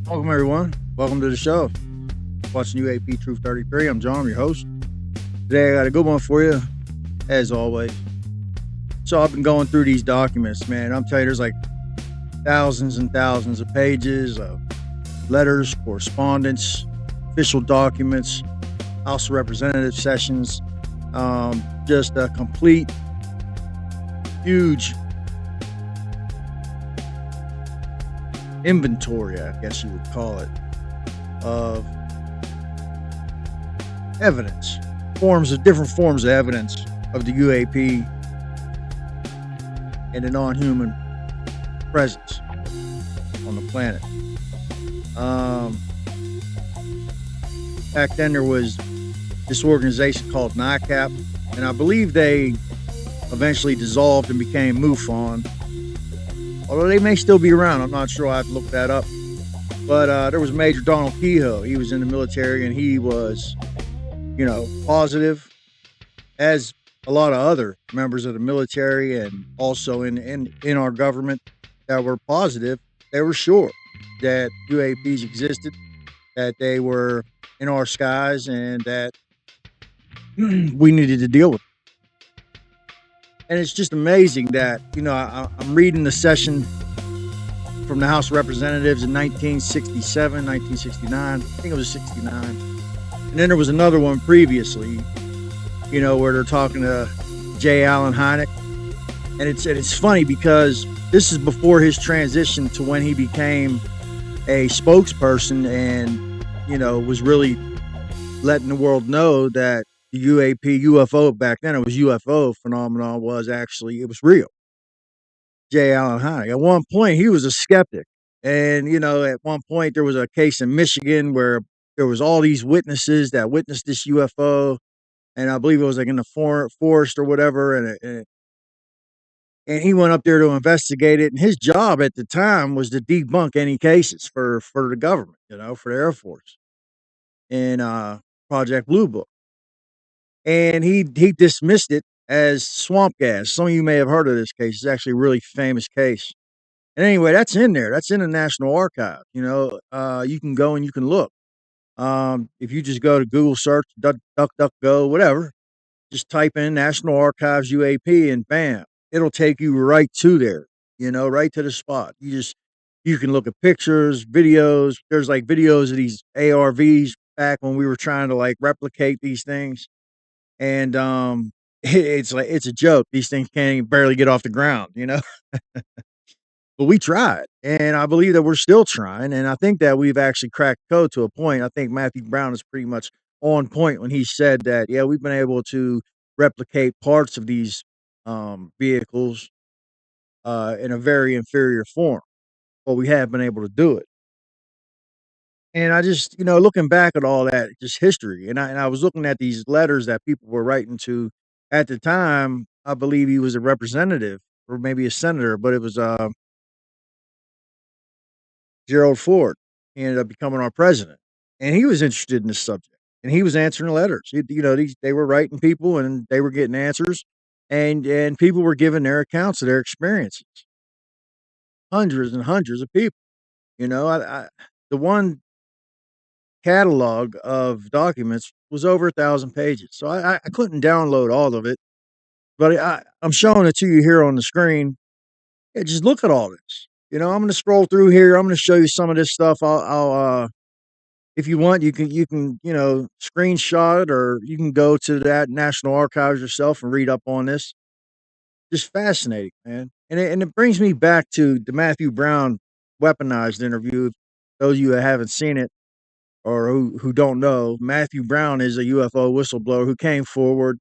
Welcome, everyone. Welcome to the show. Watching UAP Truth 33. I'm John, your host. Today, I got a good one for you, as always. So, I've been going through these documents, man. I'm telling you, there's like thousands and thousands of pages of letters, correspondence, official documents, House of Representatives sessions, just a complete, huge inventory, I guess you would call it, of evidence, different forms of evidence of the UAP and the non-human presence on the planet. Back then there was this organization called NICAP, and I believe they eventually dissolved and became MUFON. Although they may still be around, I'm not sure. I have to look that up. But there was Major Donald Keyhoe. He was in the military, and he was, positive, as a lot of other members of the military and also in our government that were positive. They were sure that UAPs existed, that they were in our skies, and that we needed to deal with it. And it's just amazing that, I'm reading the session from the House of Representatives in 1967, 1969. I think it was 69. And then there was another one previously, where they're talking to J. Allen Hynek. And it's funny because this is before his transition to when he became a spokesperson and, was really letting the world know that the UAP, UFO, back then it was UFO phenomenon, it was real. J. Allen Hynek. At one point, he was a skeptic. And, at one point, there was a case in Michigan where there was all these witnesses that witnessed this UFO. And I believe it was like in the forest or whatever. And he went up there to investigate it. And his job at the time was to debunk any cases for the government, for the Air Force in Project Blue Book. And he dismissed it as swamp gas. Some of you may have heard of this case. It's actually a really famous case. And anyway, that's in there. That's in the National Archive. You can go and you can look. If you just go to Google search, DuckDuckGo, whatever, just type in National Archives UAP and bam, it'll take you right to there, right to the spot. You can look at pictures, videos. There's like videos of these ARVs back when we were trying to like replicate these things. And it's a joke. These things can't even barely get off the ground, But we tried, and I believe that we're still trying, and I think that we've actually cracked code to a point. I think Matthew Brown is pretty much on point when he said that, yeah, we've been able to replicate parts of these vehicles in a very inferior form, but we have been able to do it. And I just, looking back at all that, just history, and I was looking at these letters that people were writing to at the time. I believe he was a representative or maybe a senator, but it was Gerald Ford. He ended up becoming our president, and he was interested in this subject, and he was answering letters. They were writing people, and they were getting answers, and people were giving their accounts of their experiences. Hundreds and hundreds of people. The one catalog of documents was over 1,000 pages, so I couldn't download all of it, but I'm showing it to you here on the screen. Yeah, just look at all this. I'm going to scroll through here. I'm going to show you some of this stuff. I'll if you want, you can screenshot it, or you can go to that National Archives yourself and read up on this. Just fascinating, man. And it brings me back to the Matthew Brown weaponized interview. Those of you that haven't seen it or who don't know, Matthew Brown is a UFO whistleblower who came forward,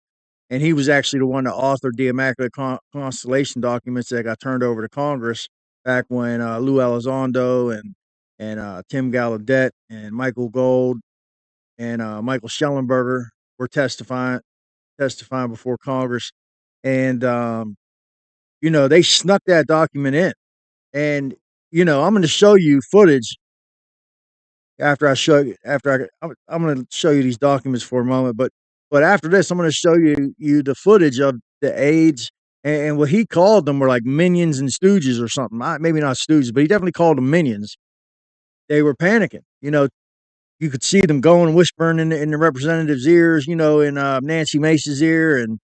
and he was actually the one that authored the Immaculate Constellation documents that got turned over to Congress back when Lou Elizondo and Tim Gallaudet and Michael Gold and Michael Schellenberger were testifying before Congress. And, they snuck that document in. And, I'm going to show you footage I'm going to show you these documents for a moment, but after this, I'm going to show you the footage of the aides and what he called them were like minions and stooges or something. Maybe not stooges, but he definitely called them minions. they were panicking. You could see them going whispering in the representative's ears, in Nancy Mace's ear and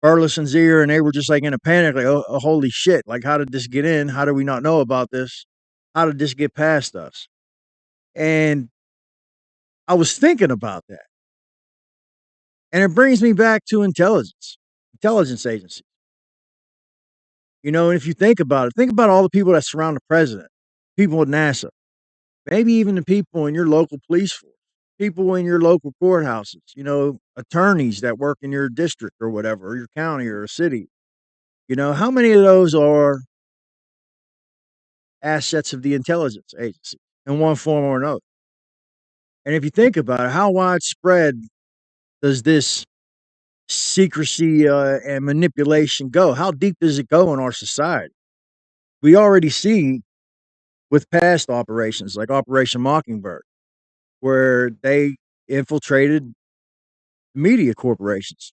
Burleson's ear, and they were just like in a panic, like, oh, holy shit, like, how did this get in? How do we not know about this? How did this get past us? And I was thinking about that. And it brings me back to intelligence agencies. And if you think about it, think about all the people that surround the president, people at NASA, maybe even the people in your local police force, people in your local courthouses, attorneys that work in your district or whatever, or your county or a city. How many of those are assets of the intelligence agency in one form or another? And if you think about it, how widespread does this secrecy and manipulation go? How deep does it go in our society? We already see with past operations like Operation Mockingbird, where they infiltrated media corporations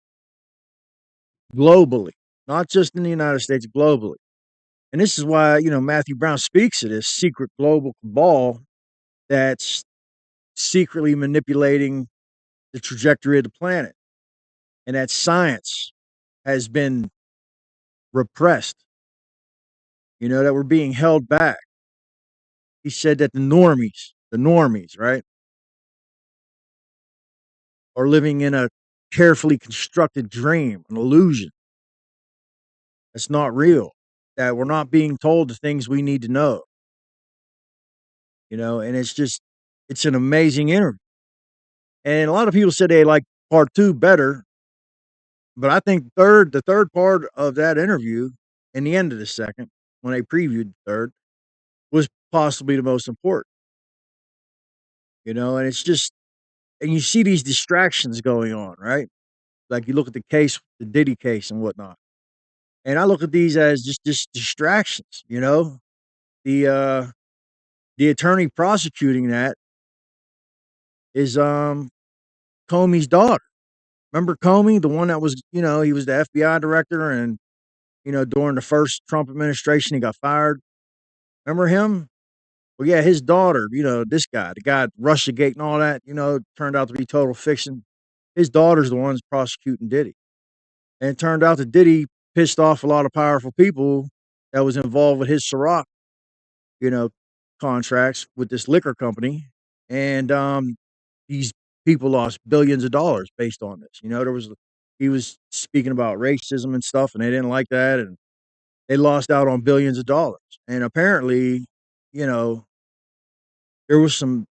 globally, not just in the United States, globally. And this is why, Matthew Brown speaks of this secret global cabal that's secretly manipulating the trajectory of the planet, and that science has been repressed, that we're being held back. He said that the normies, right, are living in a carefully constructed dream, an illusion that's not real, that we're not being told the things we need to know, and it's an amazing interview. And a lot of people said they like part two better, but I think the third part of that interview and the end of the second, when they previewed the third, was possibly the most important, and it's just, and you see these distractions going on, right? Like you look at the case, the Diddy case and whatnot. And I look at these as just distractions, The the attorney prosecuting that is Comey's daughter. Remember Comey, the one that was, he was the FBI director, and during the first Trump administration he got fired. Remember him? Well, yeah, his daughter, this guy, the guy at Russiagate and all that, turned out to be total fiction. His daughter's the one's prosecuting Diddy. And it turned out that Diddy pissed off a lot of powerful people that was involved with his Ciroc, you know, contracts with this liquor company. And these people lost billions of dollars based on this. He was speaking about racism and stuff, and they didn't like that, and they lost out on billions of dollars. And apparently, you know, there was some,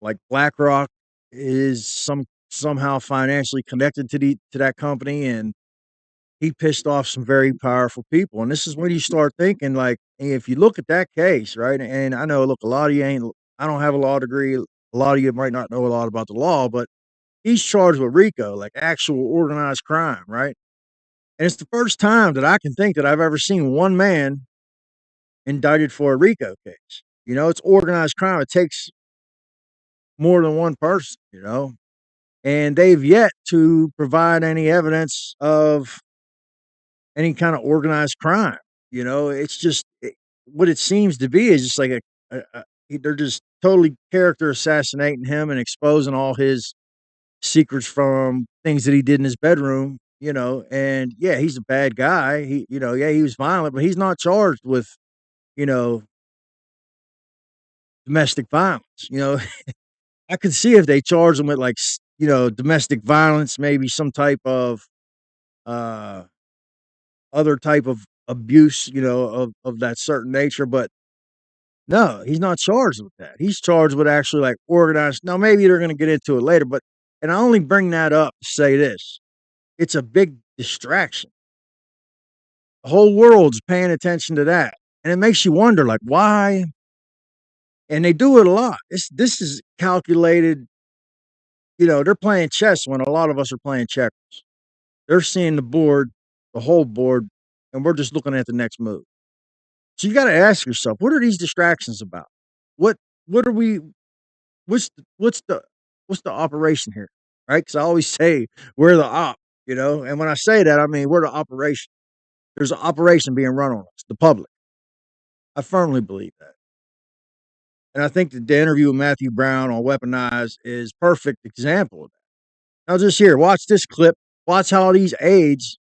like, BlackRock is somehow financially connected to that company, and he pissed off some very powerful people. And this is when you start thinking, like, if you look at that case, right? And I know, look, a lot of you ain't. I don't have a law degree. A lot of you might not know a lot about the law, but he's charged with RICO, like actual organized crime, right? And it's the first time that I can think that I've ever seen one man indicted for a RICO case. It's organized crime. It takes more than one person, and they've yet to provide any evidence of any kind of organized crime. It's just what it seems to be is just like they're just totally character assassinating him and exposing all his secrets from things that he did in his bedroom. And yeah, he's a bad guy. Yeah, he was violent, but he's not charged with, you know, domestic violence. I could see if they charge him with, like, domestic violence, maybe some type of uh other type of abuse, of that certain nature. But no, he's not charged with that. He's charged with actually, like, organized. Now, maybe they're going to get into it later, but, and I only bring that up to say this: it's a big distraction. The whole world's paying attention to that, and it makes you wonder, like, why. And they do it a lot. This is calculated. They're playing chess when a lot of us are playing checkers. They're seeing the board, the whole board, and we're just looking at the next move. So you got to ask yourself, what are these distractions about? What what are we? What's the operation here, right? Because I always say we're the op, and when I say that, I mean we're the operation. There's an operation being run on us, the public. I firmly believe that. And I think that the interview with Matthew Brown on Weaponized is perfect example of that. Now just here, watch this clip. Watch how these aides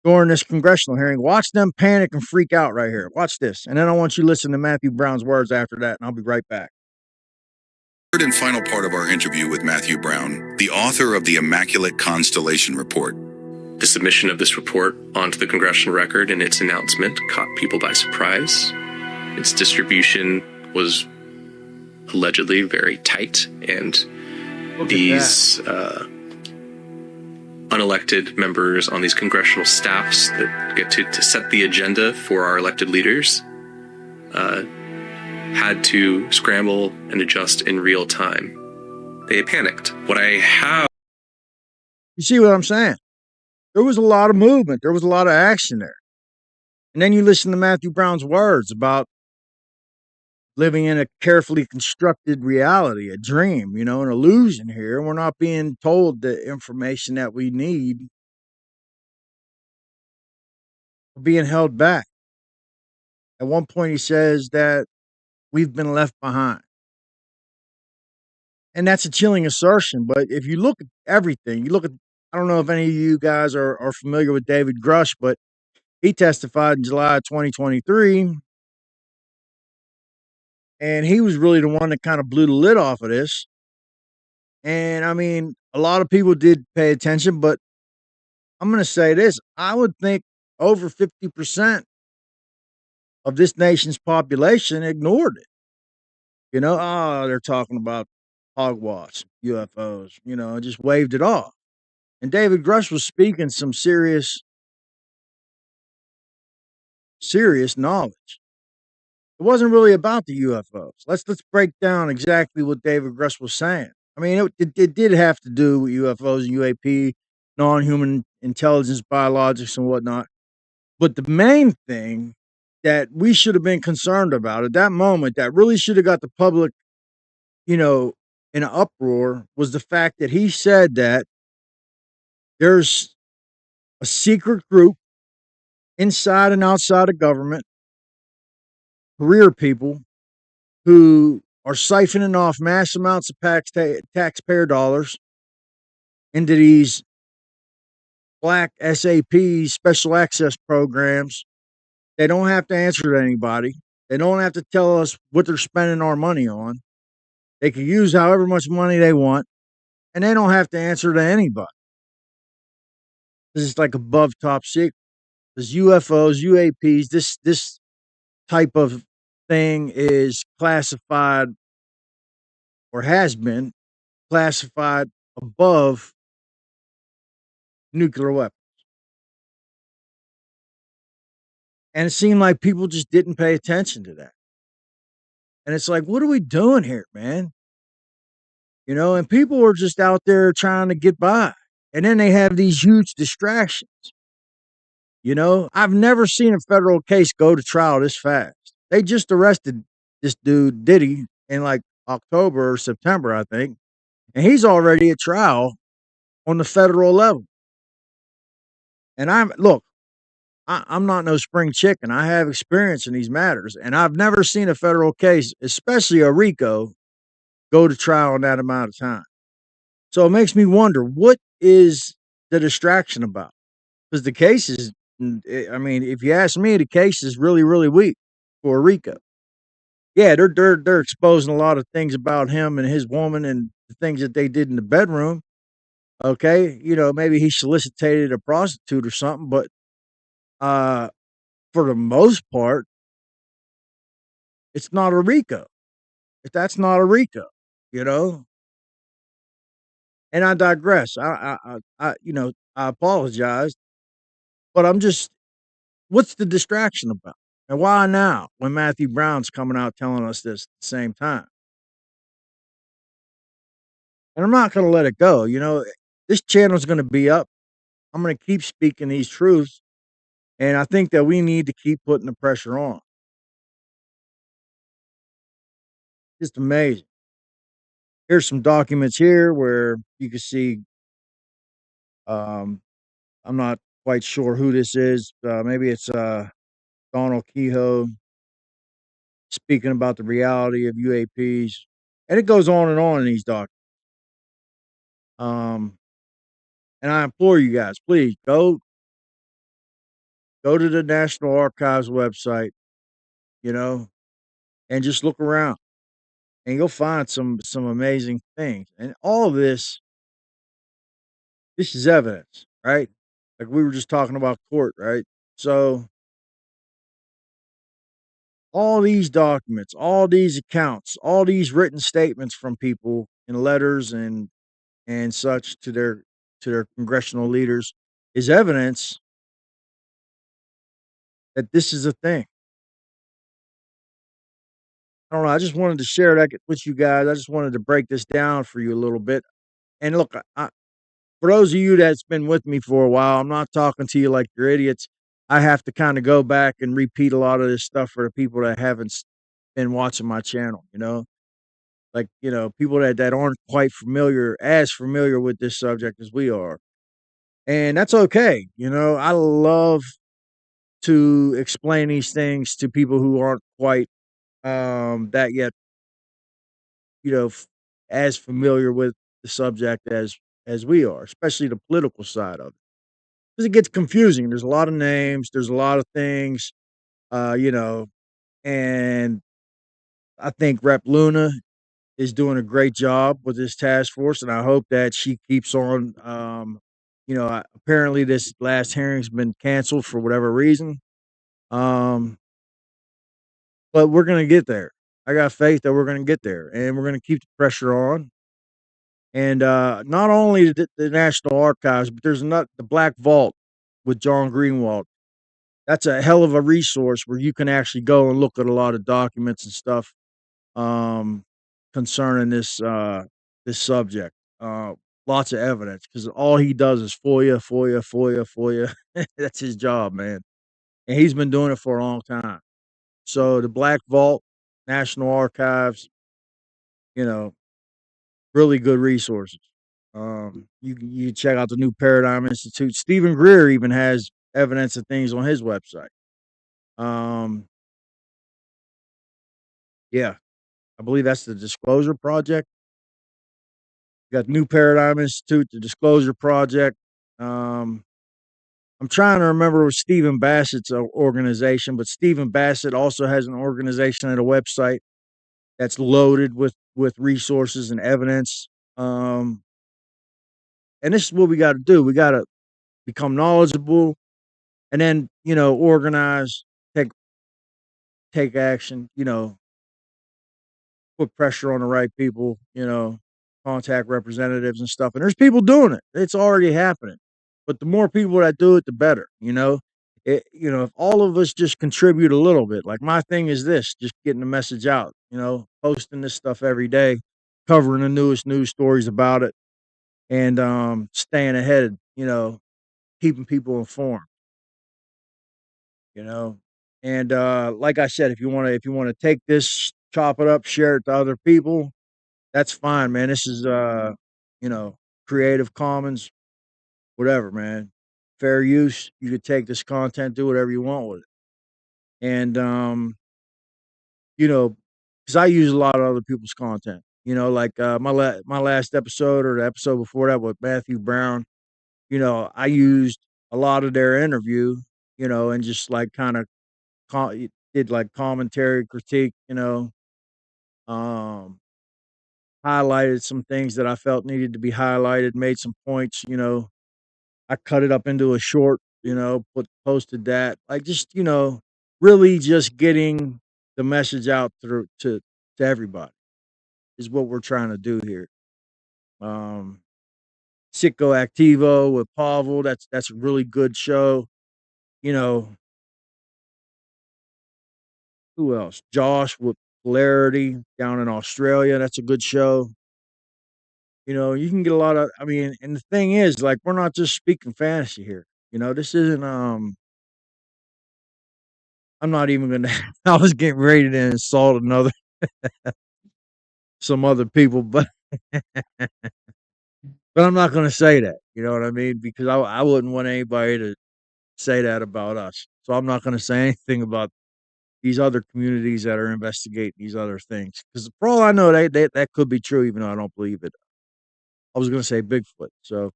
during this congressional hearing, watch them panic and freak out right here. Watch this. And then I want you to listen to Matthew Brown's words after that, and I'll be right back. Third and final part of our interview with Matthew Brown, the author of the Immaculate Constellation Report. The submission of this report onto the congressional record and its announcement caught people by surprise. Its distribution was allegedly very tight, and these unelected members on these congressional staffs that get to set the agenda for our elected leaders had to scramble and adjust in real time. They panicked. What I have... You see what I'm saying? There was a lot of movement. There was a lot of action there. And then you listen to Matthew Brown's words about living in a carefully constructed reality, a dream, an illusion here. We're not being told the information that we need. We're being held back. At one point, he says that we've been left behind. And that's a chilling assertion. But if you look at everything, I don't know if any of you guys are familiar with David Grush, but he testified in July 2023. And he was really the one that kind of blew the lid off of this. And I mean, a lot of people did pay attention, but I'm going to say this. I would think over 50% of this nation's population ignored it. They're talking about hogwash, UFOs, just waved it off. And David Grush was speaking some serious knowledge. It wasn't really about the UFOs. Let's break down exactly what David Grush was saying. I mean, it did have to do with UFOs and UAP, non-human intelligence, biologics, and whatnot. But the main thing that we should have been concerned about at that moment, that really should have got the public, in an uproar, was the fact that he said that there's a secret group inside and outside of government, career people who are siphoning off mass amounts of taxpayer dollars into these black SAP special access programs. They don't have to answer to anybody. They don't have to tell us what they're spending our money on. They can use however much money they want, and they don't have to answer to anybody. This is like above top secret. There's UFOs, UAPs, this type of thing is classified, or has been classified, above nuclear weapons. And it seemed like people just didn't pay attention to that. And it's like, what are we doing here, man? And people are just out there trying to get by. And then they have these huge distractions. I've never seen a federal case go to trial this fast. They just arrested this dude, Diddy, in like October or September, I think. And he's already at trial on the federal level. And I'm not no spring chicken. I have experience in these matters. And I've never seen a federal case, especially a RICO, go to trial in that amount of time. So it makes me wonder, what is the distraction about? Because the case is, I mean, if you ask me, the case is really, really weak for RICO. Yeah, they're exposing a lot of things about him and his woman and the things that they did in the bedroom. Okay, maybe he solicited a prostitute or something, but for the most part, it's not a RICO. That's not a RICO, And I digress. I apologize, but I'm just, what's the distraction about? And why now, when Matthew Brown's coming out telling us this at the same time? And I'm not going to let it go. This channel's going to be up. I'm going to keep speaking these truths. And I think that we need to keep putting the pressure on. Just amazing. Here's some documents here where you can see, I'm not quite sure who this is. Maybe it's Donald Keyhoe. speaking about the reality of UAPs, and it goes on in these documents. And I implore you guys, please go to the National Archives website, you know, and just look around, and you'll find some amazing things. And all of this is evidence, right? Like we were just talking about court, right? So all these documents, all these accounts, all these written statements from people in letters and such to their congressional leaders is evidence that this is a thing. I don't know. I just wanted to share that with you guys. I just wanted to break this down for you a little bit. And look, for those of you that's been with me for a while, I'm not talking to you like you're idiots. I have to kind of go back and repeat a lot of this stuff for the people that haven't been watching my channel, like, people that aren't quite as familiar with this subject as we are. And that's okay. I love to explain these things to people who aren't quite that yet, as familiar with the subject as we are, especially the political side of it. Because it gets confusing. There's a lot of names, there's a lot of things, uh, you know, and I think Rep Luna is doing a great job with this task force, and I hope that she keeps on. Apparently this last hearing's been canceled for whatever reason. Um, but we're gonna get there. I got faith that we're gonna get there, and we're gonna keep the pressure on. And not only the National Archives, but there's not the Black Vault with John Greenwald. That's a hell of a resource where you can actually go and look at a lot of documents and stuff um, concerning this subject. Lots of evidence because all he does is FOIA, FOIA, FOIA, FOIA. That's his job, man, and he's been doing it for a long time. So the Black Vault, National Archives, you know, really good resources. You can check out the New Paradigm Institute. Stephen Greer even has evidence of things on his website. Um, yeah, I believe that's the Disclosure Project. You got the New Paradigm Institute, the Disclosure Project. I'm trying to remember with Stephen Bassett's organization, but Stephen Bassett also has an organization and a website that's loaded with resources and evidence. And this is what we got to do. We got to become knowledgeable, and then organize, take action. Put pressure on the right people. Contact representatives and stuff. And there's people doing it. It's already happening. But the more people that do it, the better. If all of us just contribute a little bit, like my thing is this, just getting the message out. Posting this stuff every day, covering the newest news stories about it, and staying ahead. Keeping people informed. you know. And like I said, if you want to take this, chop it up, share it to other people, that's fine, man. This is you know, Creative Commons, whatever, man. Fair use. You could take this content, do whatever you want with it. And you know, because I use a lot of other people's content. Like my last episode or the episode before that with Matthew Brown. I used a lot of their interview. And just like kind of did like commentary critique, um, highlighted some things that I felt needed to be highlighted, made some points, I cut it up into a short, posted that, like just, really just getting the message out through to everybody is what we're trying to do here. Um, Sitco Activo with Pavel, that's a really good show. You know, who else? Josh with Polarity down in Australia. That's a good show. You can get a lot of, I mean, and the thing is, like, we're not just speaking fantasy here. This isn't, I'm not even gonna, I was getting ready to insult some other people, but, but I'm not gonna say that. You know what I mean? Because I wouldn't want anybody to say that about us. So I'm not gonna say anything about these other communities that are investigating these other things. Because for all I know, that could be true, even though I don't believe it. I was going to say Bigfoot. So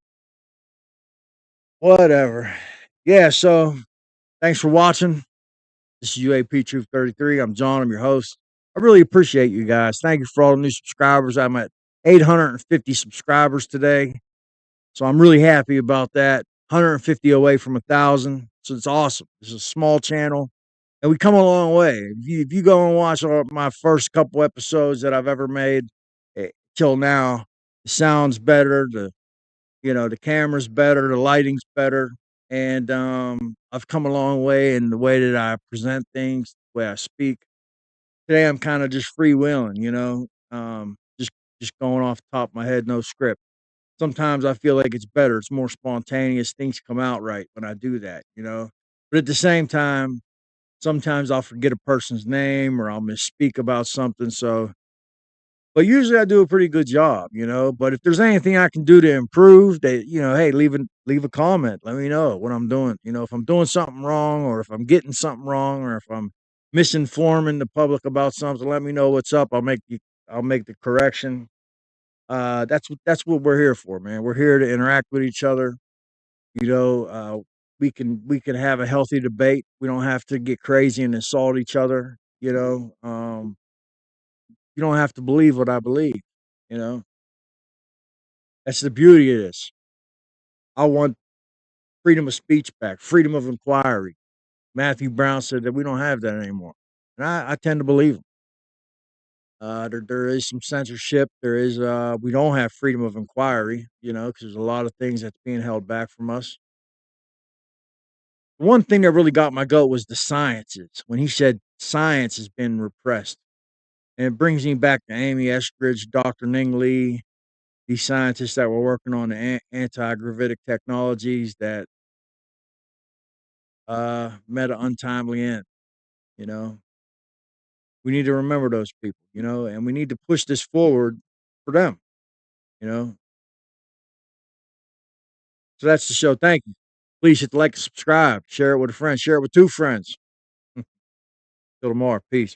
whatever. Yeah. So thanks for watching. This is UAP Truth 33. I'm John. I'm your host. I really appreciate you guys. Thank you for all the new subscribers. I'm at 850 subscribers today. So I'm really happy about that. 150 away from 1,000. So it's awesome. It's a small channel and we come a long way. If you go and watch my first couple episodes that I've ever made till now, the sound's better. The camera's better. The lighting's better. And I've come a long way in the way that I present things, the way I speak. Today I'm kind of just freewheeling, just going off the top of my head, no script. Sometimes I feel like it's better. It's more spontaneous. Things come out right when I do that. But at the same time, sometimes I'll forget a person's name or I'll misspeak about something. But usually I do a pretty good job. But if there's anything I can do to improve, hey, leave a comment. Let me know what I'm doing. If I'm doing something wrong or if I'm getting something wrong or if I'm misinforming the public about something, let me know what's up. I'll make the correction. That's what we're here for, man. We're here to interact with each other. You know, uh, we can have a healthy debate. We don't have to get crazy and insult each other. You don't have to believe what I believe. You know, that's the beauty of this. I want freedom of speech back, freedom of inquiry. Matthew Brown said that we don't have that anymore, and I tend to believe him. There is some censorship. We don't have freedom of inquiry, because there's a lot of things that's being held back from us. One thing that really got my goat was the sciences. When he said science has been repressed. And it brings me back to Amy Estridge, Dr. Ning Lee, these scientists that were working on the anti-gravitic technologies that met an untimely end. You know, we need to remember those people, and we need to push this forward for them, you know. So that's the show. Thank you. Please hit the like and subscribe. Share it with a friend. Share it with 2 friends. Till tomorrow. Peace.